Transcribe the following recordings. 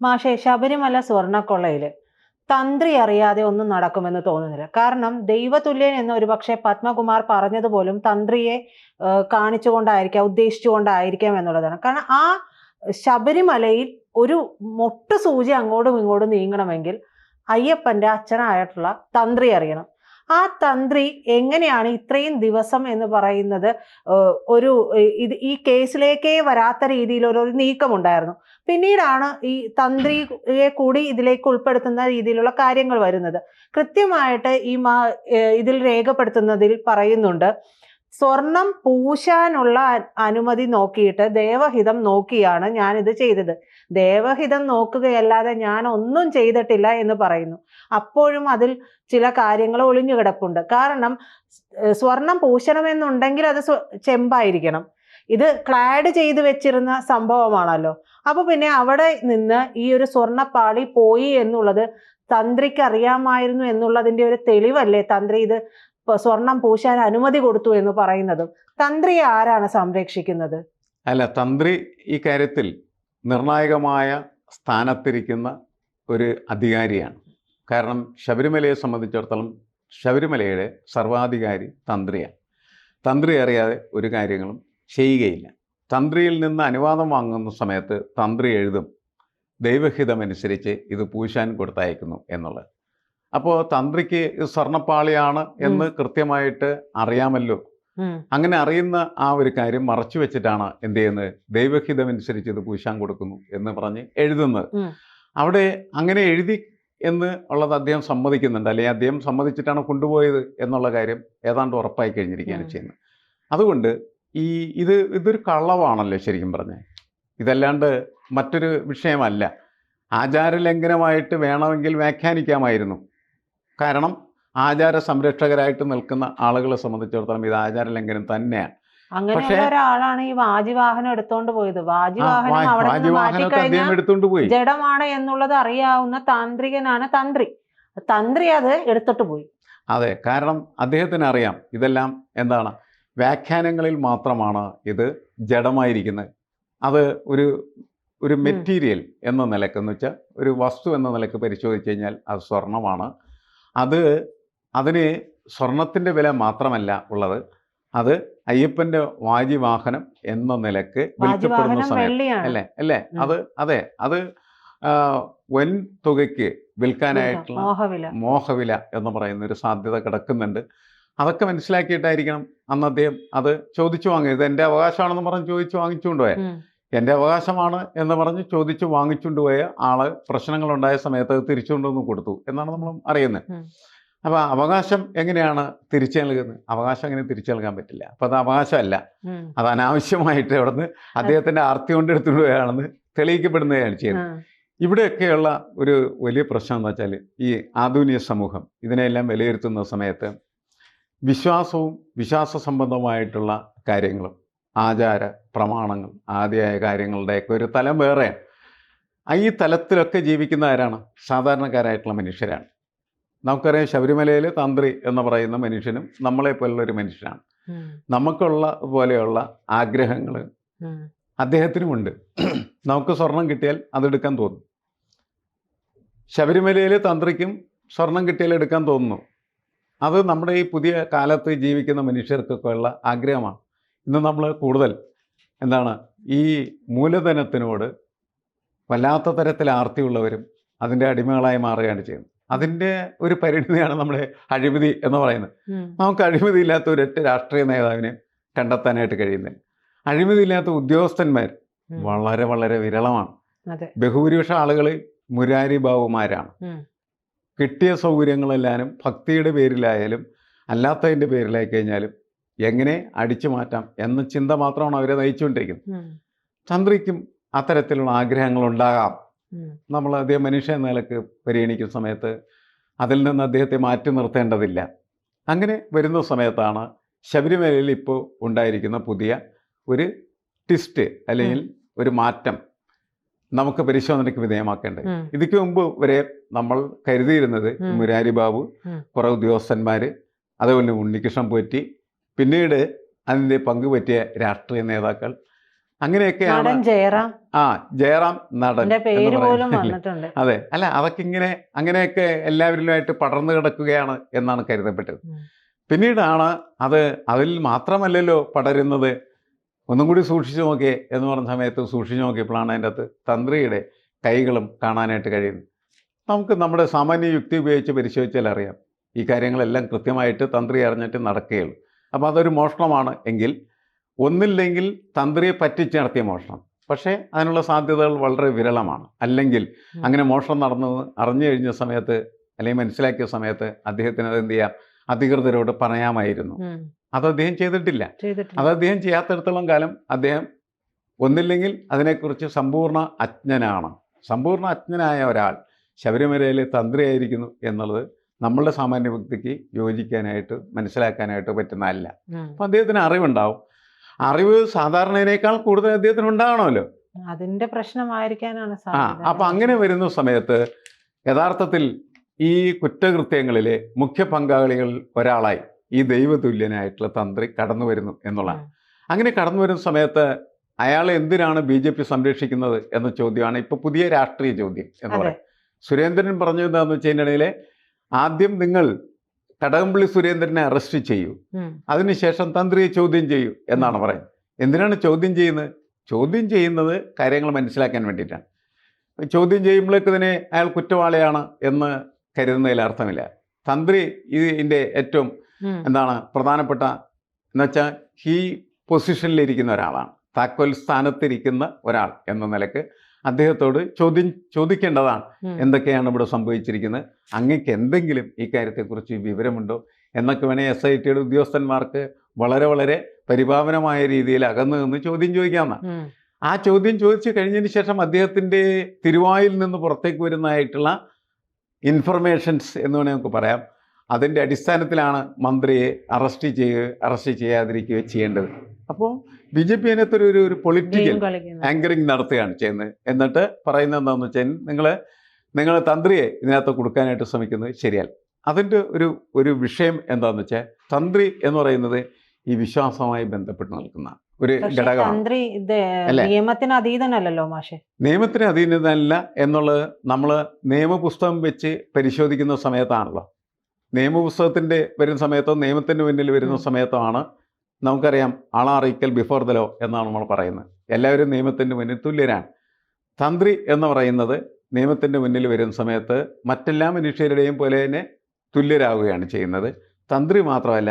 മാഷെ, ശബരിമല സ്വർണ്ണക്കൊള്ളയില് തന്ത്രി അറിയാതെ ഒന്നും നടക്കുമെന്ന് തോന്നുന്നില്ല. കാരണം ദൈവതുല്യൻ എന്ന് ഒരുപക്ഷെ പത്മകുമാർ പറഞ്ഞതുപോലും തന്ത്രിയെ കാണിച്ചുകൊണ്ടായിരിക്കാം, ഉദ്ദേശിച്ചുകൊണ്ടായിരിക്കാം എന്നുള്ളതാണ്. കാരണം ആ ശബരിമലയിൽ ഒരു മൊട്ട് സൂചി അങ്ങോട്ടും ഇങ്ങോട്ടും നീങ്ങണമെങ്കിൽ അയ്യപ്പന്റെ അച്ഛനായിട്ടുള്ള തന്ത്രി അറിയണം. ആ തന്ത്രി എങ്ങനെയാണ് ഇത്രയും ദിവസം എന്ന് പറയുന്നത് ഒരു ഈ കേസിലേക്കേ വരാത്ത രീതിയിൽ ഒരു നീക്കമുണ്ടായിരുന്നു. പിന്നീടാണ് ഈ തന്ത്രിയെ കൂടി ഇതിലേക്ക് ഉൾപ്പെടുത്തുന്ന രീതിയിലുള്ള കാര്യങ്ങൾ വരുന്നത്. കൃത്യമായിട്ട് ഇതിൽ രേഖപ്പെടുത്തുന്നതിൽ പറയുന്നുണ്ട്, സ്വർണം പൂശാനുള്ള അനുമതി നോക്കിയിട്ട് ദേവഹിതം നോക്കിയാണ് ഞാനിത് ചെയ്തത്. ദേവഹിതം നോക്കുകയല്ലാതെ ഞാൻ ഒന്നും ചെയ്തിട്ടില്ല എന്ന് പറയുന്നു. അപ്പോഴും അതിൽ ചില കാര്യങ്ങൾ ഒളിഞ്ഞു കിടപ്പുണ്ട്. കാരണം സ്വർണം പൂശണമെന്നുണ്ടെങ്കിൽ അത് ചെമ്പായിരിക്കണം. ഇത് ക്ലാഡ് ചെയ്ത് വെച്ചിരുന്ന സംഭവമാണല്ലോ. അപ്പൊ പിന്നെ അവിടെ നിന്ന് ഈ ഒരു സ്വർണ്ണപ്പാളി പോയി എന്നുള്ളത് തന്ത്രിക്ക് അറിയാമായിരുന്നു എന്നുള്ളതിന്റെ ഒരു തെളിവല്ലേ തന്ത്രി ഇത് സ്വർണം പൂശാൻ അനുമതി കൊടുത്തു എന്ന് പറയുന്നതും. തന്ത്രിയെ ആരാണ് സംരക്ഷിക്കുന്നത്? അല്ല, തന്ത്രി ഈ കാര്യത്തിൽ നിർണായകമായ സ്ഥാനത്തിരിക്കുന്ന ഒരു അധികാരിയാണ്. കാരണം ശബരിമലയെ സംബന്ധിച്ചിടത്തോളം ശബരിമലയുടെ സർവാധികാരി തന്ത്രിയാണ്. തന്ത്രി അറിയാതെ ഒരു കാര്യങ്ങളും ചെയ്യുകയില്ല. തന്ത്രിയിൽ നിന്ന് അനുവാദം വാങ്ങുന്ന സമയത്ത് തന്ത്രി എഴുതും, ദൈവഹിതമനുസരിച്ച് ഇത് പൂശാൻ കൊടുത്തയക്കുന്നു എന്നുള്ളത്. അപ്പോൾ തന്ത്രിക്ക് ഇത് സ്വർണ്ണപ്പാളിയാണ് എന്ന് കൃത്യമായിട്ട് അറിയാമല്ലോ. അങ്ങനെ അറിയുന്ന ആ ഒരു കാര്യം മറച്ചു വെച്ചിട്ടാണ് എന്ത് ചെയ്യുന്നത്, ദൈവഹിതമനുസരിച്ച് ഇത് പൂശാൻ കൊടുക്കുന്നു എന്ന് പറഞ്ഞ് എഴുതുന്നത്. അവിടെ അങ്ങനെ എഴുതി എന്ന് ഉള്ളത് അദ്ദേഹം സമ്മതിക്കുന്നുണ്ട്, അല്ലെങ്കിൽ അദ്ദേഹം സമ്മതിച്ചിട്ടാണ് കൊണ്ടുപോയത് എന്നുള്ള കാര്യം ഏതാണ്ട് ഉറപ്പായി കഴിഞ്ഞിരിക്കുകയാണ് ചെയ്യുന്നത്. അതുകൊണ്ട് ഇതൊരു കള്ളവാണല്ലോ ശരിക്കും പറഞ്ഞാൽ. ഇതല്ലാണ്ട് മറ്റൊരു വിഷയമല്ല. ആചാരലംഘനമായിട്ട് വേണമെങ്കിൽ വ്യാഖ്യാനിക്കാമായിരുന്നു. കാരണം ആചാര സംരക്ഷകരായിട്ട് നിൽക്കുന്ന ആളുകളെ സംബന്ധിച്ചിടത്തോളം ഇത് ആചാരലംഘനം തന്നെയാണ്. അങ്ങനെ ഒരാളാണ് ഈ വാജിവാഹനം എടുത്തോണ്ട് പോയത്. വാജിവാഹനമൊക്കെ അദ്ദേഹം എടുത്തോണ്ട് പോയി. ജഡമാണ് എന്നുള്ളത് അറിയാവുന്ന താന്ത്രികനാണ് തന്ത്രി. തന്ത്രി അത് എടുത്തിട്ട് പോയി. അതെ, കാരണം അദ്ദേഹത്തിന് അറിയാം ഇതെല്ലാം എന്താണ്, വ്യാഖ്യാനങ്ങളിൽ മാത്രമാണ് ഇത് ജഡമായിരിക്കുന്നത്. അത് ഒരു മെറ്റീരിയൽ എന്ന നിലക്ക്, എന്ന് വെച്ചാൽ ഒരു വസ്തു എന്ന നിലക്ക് പരിശോധിച്ച് കഴിഞ്ഞാൽ അത് സ്വർണമാണ്. അതിന് സ്വർണത്തിൻ്റെ വില മാത്രമല്ല ഉള്ളത്, അത് അയ്യപ്പൻ്റെ വാജിവാഹനം എന്ന നിലക്ക് വിൽക്കപ്പെടുന്ന സമയം അല്ലേ അത് വൻ തുകയ്ക്ക് വിൽക്കാനായിട്ടുള്ള മോഹവില എന്ന് പറയുന്ന ഒരു സാധ്യത കിടക്കുന്നുണ്ട്. അതൊക്കെ മനസ്സിലാക്കിയിട്ടായിരിക്കണം അന്ന് അദ്ദേഹം അത് ചോദിച്ചു വാങ്ങിയത്. എൻ്റെ അവകാശമാണെന്ന് പറഞ്ഞ് ചോദിച്ചു വാങ്ങിച്ചുകൊണ്ടുപോയ, എൻ്റെ അവകാശമാണ് എന്ന് പറഞ്ഞ് ചോദിച്ചു വാങ്ങിച്ചുകൊണ്ടുപോയ ആള് പ്രശ്നങ്ങളുണ്ടായ സമയത്ത് അത് തിരിച്ചുകൊണ്ടുവന്ന് കൊടുത്തു എന്നാണ് നമ്മൾ അറിയുന്നത്. അപ്പോൾ അവകാശം എങ്ങനെയാണ് തിരിച്ചു നൽകുന്നത്? അവകാശം അങ്ങനെ തിരിച്ചു നൽകാൻ പറ്റില്ല. അപ്പം അത് അവകാശമല്ല, അത് അനാവശ്യമായിട്ട് അവിടുന്ന് അദ്ദേഹത്തിൻ്റെ ആർത്തി കൊണ്ട് എടുത്തുകൊണ്ടുപോയാണെന്ന് തെളിയിക്കപ്പെടുന്നതാണ് ചെയ്യുന്നത്. ഇവിടെയൊക്കെയുള്ള ഒരു വലിയ പ്രശ്നം എന്ന് വെച്ചാൽ, ഈ ആധുനിക സമൂഹം ഇതിനെല്ലാം വിലയിരുത്തുന്ന സമയത്ത് വിശ്വാസവും വിശ്വാസ സംബന്ധമായിട്ടുള്ള കാര്യങ്ങളും ആചാര പ്രമാണങ്ങൾ ആദ്യമായ കാര്യങ്ങളുടെയൊക്കെ ഒരു തലം വേറെയാണ്. ഈ തലത്തിലൊക്കെ ജീവിക്കുന്ന ആരാണ്? സാധാരണക്കാരായിട്ടുള്ള മനുഷ്യരാണ്. നമുക്കറിയാം, ശബരിമലയിൽ തന്ത്രി എന്ന് പറയുന്ന മനുഷ്യനും നമ്മളെപ്പോലുള്ളൊരു മനുഷ്യനാണ്. നമുക്കുള്ള പോലെയുള്ള ആഗ്രഹങ്ങൾ അദ്ദേഹത്തിനുമുണ്ട്. നമുക്ക് സ്വർണം കിട്ടിയാൽ അതെടുക്കാൻ തോന്നും. ശബരിമലയിൽ തന്ത്രിക്കും സ്വർണം കിട്ടിയാൽ എടുക്കാൻ തോന്നുന്നു. അത് നമ്മുടെ ഈ പുതിയ കാലത്ത് ജീവിക്കുന്ന മനുഷ്യർക്കൊക്കെ ഉള്ള ആഗ്രഹമാണ്. ഇന്ന് നമ്മൾ കൂടുതൽ ഈ മൂലധനത്തിനോട് വല്ലാത്ത തരത്തിൽ ആർത്തിയുള്ളവരും അതിൻ്റെ അടിമകളായി മാറുകയാണ് ചെയ്യുന്നത്. അതിൻ്റെ ഒരു പരിണിതിയാണ് നമ്മുടെ അഴിമതി എന്ന് പറയുന്നത്. നമുക്ക് അഴിമതി ഇല്ലാത്ത ഒരൊറ്റ രാഷ്ട്രീയ നേതാവിനെ കണ്ടെത്താനായിട്ട് കഴിയുന്നില്ല. അഴിമതി ഇല്ലാത്ത ഉദ്യോഗസ്ഥന്മാർ വളരെ വളരെ വിരളമാണ്. ബഹുഭൂരിപക്ഷം ആളുകൾ മുരാരി ബാബുമാരാണ്. കിട്ടിയ സൗകര്യങ്ങളെല്ലാവരും ഭക്തിയുടെ പേരിലായാലും അല്ലാത്തതിൻ്റെ പേരിലായി കഴിഞ്ഞാലും എങ്ങനെ അടിച്ചു മാറ്റാം എന്ന ചിന്ത മാത്രമാണ് അവരെ നയിച്ചുകൊണ്ടിരിക്കുന്നത്. തന്ത്രിക്കും അത്തരത്തിലുള്ള ആഗ്രഹങ്ങളുണ്ടാകാം. നമ്മൾ അദ്ദേഹം മനുഷ്യ എന്ന നിലക്ക് പരിഗണിക്കുന്ന സമയത്ത് അതിൽ നിന്ന് അദ്ദേഹത്തെ മാറ്റി നിർത്തേണ്ടതില്ല. അങ്ങനെ വരുന്ന സമയത്താണ് ശബരിമലയിൽ ഇപ്പോൾ ഉണ്ടായിരിക്കുന്ന പുതിയ ഒരു ട്വിസ്റ്റ് അല്ലെങ്കിൽ ഒരു മാറ്റം നമുക്ക് പരിശോധനയ്ക്ക് വിധേയമാക്കേണ്ടത്. ഇതിക്ക് മുമ്പ് വരെ നമ്മൾ കരുതിയിരുന്നത് മുരാരി ബാബു, കുറേ ഉദ്യോഗസ്ഥന്മാർ, അതുപോലെ ഉണ്ണികൃഷ്ണൻ പോറ്റി, പിന്നീട് അതിൻ്റെ പങ്കുപറ്റിയ രാഷ്ട്രീയ നേതാക്കൾ, അങ്ങനെയൊക്കെയാണ്. നടൻ ജയറാം, ജയറാം നടൻ എന്റെ എന്ന് പേര് പോലും പറയുന്നത്. വന്നിട്ടുണ്ട്. അതെ, അല്ല അതൊക്കെ അങ്ങനെയൊക്കെ എല്ലാവരിലുമായിട്ട് പടർന്നു കിടക്കുകയാണ് എന്നാണ് കരുതപ്പെട്ടത്. പിന്നീടാണ് അതിൽ മാത്രമല്ലല്ലോ പടരുന്നത്, ഒന്നും കൂടി സൂക്ഷിച്ചു നോക്കിയേ എന്ന് പറഞ്ഞ സമയത്ത് സൂക്ഷിച്ചു നോക്കിയപ്പോഴാണ് അതിൻ്റെ അകത്ത് തന്ത്രിയുടെ കൈകളും കാണാനായിട്ട് കഴിയുന്നത്. നമുക്ക് നമ്മുടെ സാമാന്യ യുക്തി ഉപയോഗിച്ച് പരിശോധിച്ചാൽ അറിയാം ഈ കാര്യങ്ങളെല്ലാം കൃത്യമായിട്ട് തന്ത്രി അറിഞ്ഞിട്ട് നടക്കുകയുള്ളൂ. അപ്പോൾ അതൊരു മോഷണമാണ് എങ്കിൽ, ഒന്നില്ലെങ്കിൽ തന്ത്രിയെ പറ്റിച്ച് നടത്തിയ മോഷണം, പക്ഷേ അതിനുള്ള സാധ്യതകൾ വളരെ വിരളമാണ്. അല്ലെങ്കിൽ അങ്ങനെ മോഷണം നടന്നത് അറിഞ്ഞു കഴിഞ്ഞ സമയത്ത് അല്ലെങ്കിൽ മനസ്സിലാക്കിയ സമയത്ത് അദ്ദേഹത്തിന് അത് എന്ത് ചെയ്യാം, അധികൃതരോട് പറയാമായിരുന്നു. അത് അദ്ദേഹം ചെയ്തിട്ടില്ല. അത് അദ്ദേഹം ചെയ്യാത്തിടത്തോളം കാലം അദ്ദേഹം ഒന്നില്ലെങ്കിൽ അതിനെക്കുറിച്ച് സമ്പൂർണ്ണ അജ്ഞനാണ്. സമ്പൂർണ്ണ അജ്ഞനായ ഒരാൾ ശബരിമലയിലെ തന്ത്രിയായിരിക്കുന്നു എന്നുള്ളത് നമ്മളുടെ സാമാന്യ വ്യക്തിക്ക് യോജിക്കാനായിട്ട് മനസ്സിലാക്കാനായിട്ട് പറ്റുന്നതല്ല. അപ്പം അദ്ദേഹത്തിന് അറിവുണ്ടാവും. അറിവ് സാധാരണയിനേക്കാൾ കൂടുതൽ അദ്ദേഹത്തിന് ഉണ്ടാകണമല്ലോ. അതിന്റെ പ്രശ്നമായിരിക്കാനാണ് അപ്പം അങ്ങനെ വരുന്ന സമയത്ത് യഥാർത്ഥത്തിൽ ഈ കുറ്റകൃത്യങ്ങളിലെ മുഖ്യ പങ്കാളികളിൽ ഒരാളായി ഈ ദൈവതുല്യനായിട്ടുള്ള തന്ത്രി കടന്നു വരുന്നു എന്നുള്ളതാണ്. അങ്ങനെ കടന്നു വരുന്ന സമയത്ത് അയാളെ എന്തിനാണ് BJP സംരക്ഷിക്കുന്നത് എന്ന ചോദ്യമാണ് ഇപ്പോൾ പുതിയ രാഷ്ട്രീയ ചോദ്യം എന്ന് പറയും. സുരേന്ദ്രൻ പറഞ്ഞു എന്താണെന്ന് വെച്ച് കഴിഞ്ഞാൽ, ആദ്യം നിങ്ങൾ കടകംപള്ളി സുരേന്ദ്രനെ അറസ്റ്റ് ചെയ്യൂ, അതിനുശേഷം തന്ത്രിയെ ചോദ്യം ചെയ്യൂ എന്നാണ് പറയുന്നത്. എന്തിനാണ് ചോദ്യം ചെയ്യുന്നത്? ചോദ്യം ചെയ്യുന്നത് കാര്യങ്ങൾ മനസ്സിലാക്കാൻ വേണ്ടിയിട്ടാണ്. ചോദ്യം ചെയ്യുമ്പോഴേക്ക് തന്നെ അയാൾ കുറ്റവാളിയാണ് എന്ന് കരുതുന്നതിൽ അർത്ഥമില്ല. തന്ത്രി ഇതിൻ്റെ ഏറ്റവും പ്രധാനപ്പെട്ട എന്നുവെച്ചാൽ ഈ പൊസിഷനിലിരിക്കുന്ന ഒരാളാണ്, താക്കോൽ സ്ഥാനത്തിരിക്കുന്ന ഒരാൾ എന്ന നിലക്ക് അദ്ദേഹത്തോട് ചോദിക്കേണ്ടതാണ്, എന്തൊക്കെയാണ് ഇവിടെ സംഭവിച്ചിരിക്കുന്നത്, അങ്ങക്ക് എന്തെങ്കിലും ഈ കാര്യത്തെക്കുറിച്ച് വിവരമുണ്ടോ എന്നൊക്കെ വേണേൽ SITയുടെ ഉദ്യോഗസ്ഥന്മാർക്ക് വളരെ വളരെ പരിപാവനമായ രീതിയിൽ അകന്നു നിന്ന് ചോദ്യം ചോദിക്കാവുന്ന. ആ ചോദ്യം ചോദിച്ചു കഴിഞ്ഞതിന് ശേഷം അദ്ദേഹത്തിൻ്റെ തിരുവായിൽ നിന്ന് പുറത്തേക്ക് വരുന്നതായിട്ടുള്ള ഇൻഫർമേഷൻസ് എന്ന് വേണമെങ്കിൽ നമുക്ക് പറയാം, അതിൻ്റെ അടിസ്ഥാനത്തിലാണ് മന്ത്രിയെ അറസ്റ്റ് ചെയ്യാതിരിക്കുകയോ ചെയ്യേണ്ടത്. അപ്പോൾ BJP അതിനകത്തൊരു പൊളിറ്റിക്കൽ ആങ്കറിങ് നടത്തുകയാണ് ചെയ്യുന്നത്. എന്നിട്ട് പറയുന്നത് എന്താണെന്ന് വെച്ചാൽ, നിങ്ങൾ തന്ത്രിയെ ഇതിനകത്ത് കൊടുക്കാനായിട്ട് ശ്രമിക്കുന്നത് ശരിയല്ല. അതിൻ്റെ ഒരു വിഷയം എന്താണെന്ന് വെച്ചാൽ, തന്ത്രി എന്ന് പറയുന്നത് ഈ വിശ്വാസവുമായി ബന്ധപ്പെട്ട് നിൽക്കുന്ന ഒരു ഘടകമാണ്. നിയമത്തിന് അതീതനല്ലല്ലോ മാഷെ. നിയമത്തിന് അതീതനല്ല എന്നുള്ളത് നമ്മൾ നിയമപുസ്തകം വെച്ച് പരിശോധിക്കുന്ന സമയത്താണല്ലോ. നിയമപുസ്തകത്തിൻ്റെ വരുന്ന സമയത്തോ നിയമത്തിൻ്റെ മുന്നിൽ വരുന്ന സമയത്തോ ആണ് നമുക്കറിയാം ആളാറിയിക്കൽ ബിഫോർ ദ ലോ എന്നാണ് നമ്മൾ പറയുന്നത്. എല്ലാവരും നിയമത്തിൻ്റെ മുന്നിൽ തുല്യരാണ്. തന്ത്രി എന്ന് പറയുന്നത് നിയമത്തിൻ്റെ മുന്നിൽ വരുന്ന സമയത്ത് മറ്റെല്ലാ മനുഷ്യരുടെയും പോലെ തന്നെ തുല്യരാകുകയാണ് ചെയ്യുന്നത്. തന്ത്രി മാത്രമല്ല,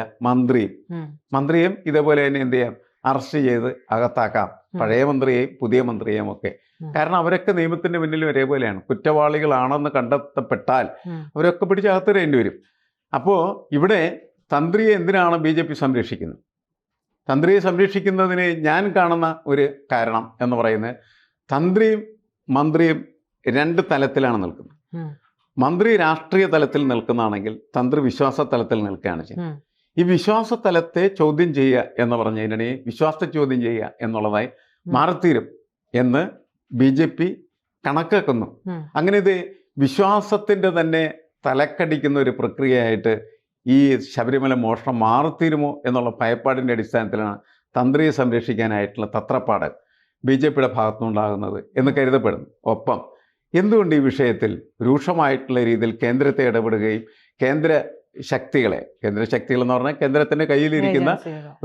മന്ത്രിയും ഇതേപോലെ തന്നെ എന്ത് ചെയ്യാം, അറസ്റ്റ് ചെയ്ത് അകത്താക്കാം, പഴയ മന്ത്രിയെയും പുതിയ മന്ത്രിയെയും ഒക്കെ. കാരണം അവരൊക്കെ നിയമത്തിൻ്റെ മുന്നിൽ ഒരേപോലെയാണ്. കുറ്റവാളികളാണെന്ന് കണ്ടെത്തപ്പെട്ടാൽ അവരൊക്കെ പിടിച്ച് അകത്തിടേണ്ടി വരും. അപ്പോൾ ഇവിടെ തന്ത്രിയെ എന്തിനാണ് BJP സംരക്ഷിക്കുന്നത്? തന്ത്രിയെ സംരക്ഷിക്കുന്നതിന് ഞാൻ കാണുന്ന ഒരു കാരണം എന്ന് പറയുന്നത്, തന്ത്രിയും മന്ത്രിയും രണ്ട് തലത്തിലാണ് നിൽക്കുന്നത്. മന്ത്രി രാഷ്ട്രീയ തലത്തിൽ നിൽക്കുന്നതാണെങ്കിൽ തന്ത്രി വിശ്വാസ തലത്തിൽ നിൽക്കുകയാണ് ചെയ്യുന്നത്. ഈ വിശ്വാസ തലത്തെ ചോദ്യം ചെയ്യുക എന്ന് പറഞ്ഞു കഴിഞ്ഞാൽ വിശ്വാസത്തെ ചോദ്യം ചെയ്യുക എന്നുള്ളതായി മാറിത്തീരും എന്ന് BJP കണക്കാക്കുന്നു. അങ്ങനെ ഇത് വിശ്വാസത്തിൻ്റെ തന്നെ തലക്കടിക്കുന്ന ഒരു പ്രക്രിയയായിട്ട് ഈ ശബരിമല മോഷണം മാറിത്തീരുമോ എന്നുള്ള ഭയപ്പാടിൻ്റെ അടിസ്ഥാനത്തിലാണ് തന്ത്രിയെ സംരക്ഷിക്കാനായിട്ടുള്ള തത്രപ്പാട് BJPയുടെ ഭാഗത്തുനിന്നുണ്ടാകുന്നത് എന്ന് കരുതപ്പെടുന്നു. ഒപ്പം എന്തുകൊണ്ട് ഈ വിഷയത്തിൽ രൂക്ഷമായിട്ടുള്ള രീതിയിൽ കേന്ദ്രത്തെ ഇടപെടുകയും കേന്ദ്ര ശക്തികൾ എന്ന് പറഞ്ഞാൽ കേന്ദ്രത്തിൻ്റെ കയ്യിലിരിക്കുന്ന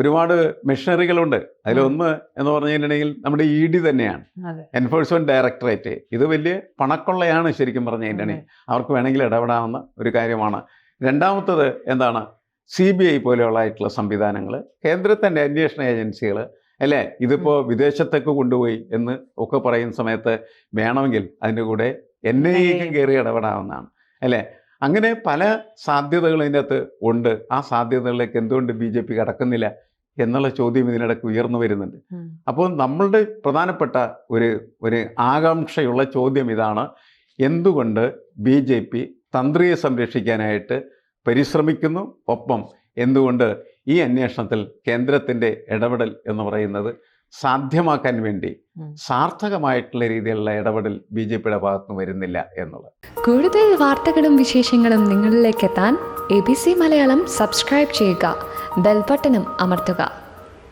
ഒരുപാട് മെഷീനറികളുണ്ട്. അതിലൊന്ന് എന്ന് പറഞ്ഞു കഴിഞ്ഞിട്ടുണ്ടെങ്കിൽ നമ്മുടെ ED തന്നെയാണ്, എൻഫോഴ്സ്മെൻറ്റ് ഡയറക്ടറേറ്റ്. ഇത് വലിയ പണക്കൊള്ളയാണ് ശരിക്കും പറഞ്ഞു കഴിഞ്ഞിട്ടുണ്ടെങ്കിൽ, അവർക്ക് വേണമെങ്കിൽ ഇടപെടാവുന്ന ഒരു കാര്യമാണ്. രണ്ടാമത്തത് എന്താണ്, CBI പോലെയുള്ളതായിട്ടുള്ള സംവിധാനങ്ങൾ, കേന്ദ്രത്തിൻ്റെ അന്വേഷണ ഏജൻസികൾ അല്ലേ, ഇതിപ്പോൾ വിദേശത്തേക്ക് കൊണ്ടുപോയി എന്ന് ഒക്കെ പറയുന്ന സമയത്ത് വേണമെങ്കിൽ അതിൻ്റെ കൂടെ NIAക്കും കയറി ഇടപെടാവുന്നതാണ് അല്ലേ. അങ്ങനെ പല സാധ്യതകൾ ഇതിൻ്റെ അകത്ത് ഉണ്ട്. ആ സാധ്യതകളിലേക്ക് എന്തുകൊണ്ട് BJP കടക്കുന്നില്ല എന്നുള്ള ചോദ്യം ഇതിനിടയ്ക്ക് ഉയർന്നു വരുന്നുണ്ട്. അപ്പോൾ നമ്മളുടെ പ്രധാനപ്പെട്ട ഒരു ആകാംക്ഷയുള്ള ചോദ്യം ഇതാണ്, എന്തുകൊണ്ട് BJP തന്ത്രിയെ സംരക്ഷിക്കാനായിട്ട് പരിശ്രമിക്കുന്നു, ഒപ്പം എന്തുകൊണ്ട് ഈ അന്വേഷണത്തിൽ കേന്ദ്രത്തിൻ്റെ ഇടപെടൽ എന്ന് പറയുന്നത് സാധ്യമാക്കാൻ വേണ്ടി സാർത്ഥകമായിട്ടുള്ള രീതിയിലുള്ള ഇടപെടൽ BJPയുടെ ഭാഗത്തുനിന്ന് വരുന്നില്ല എന്നുള്ളത്. കൂടുതൽ വാർത്തകളും വിശേഷങ്ങളും നിങ്ങളിലേക്ക് എത്താൻ ABC മലയാളം സബ്സ്ക്രൈബ് ചെയ്യുക, ബെൽ ബട്ടണും അമർത്തുക.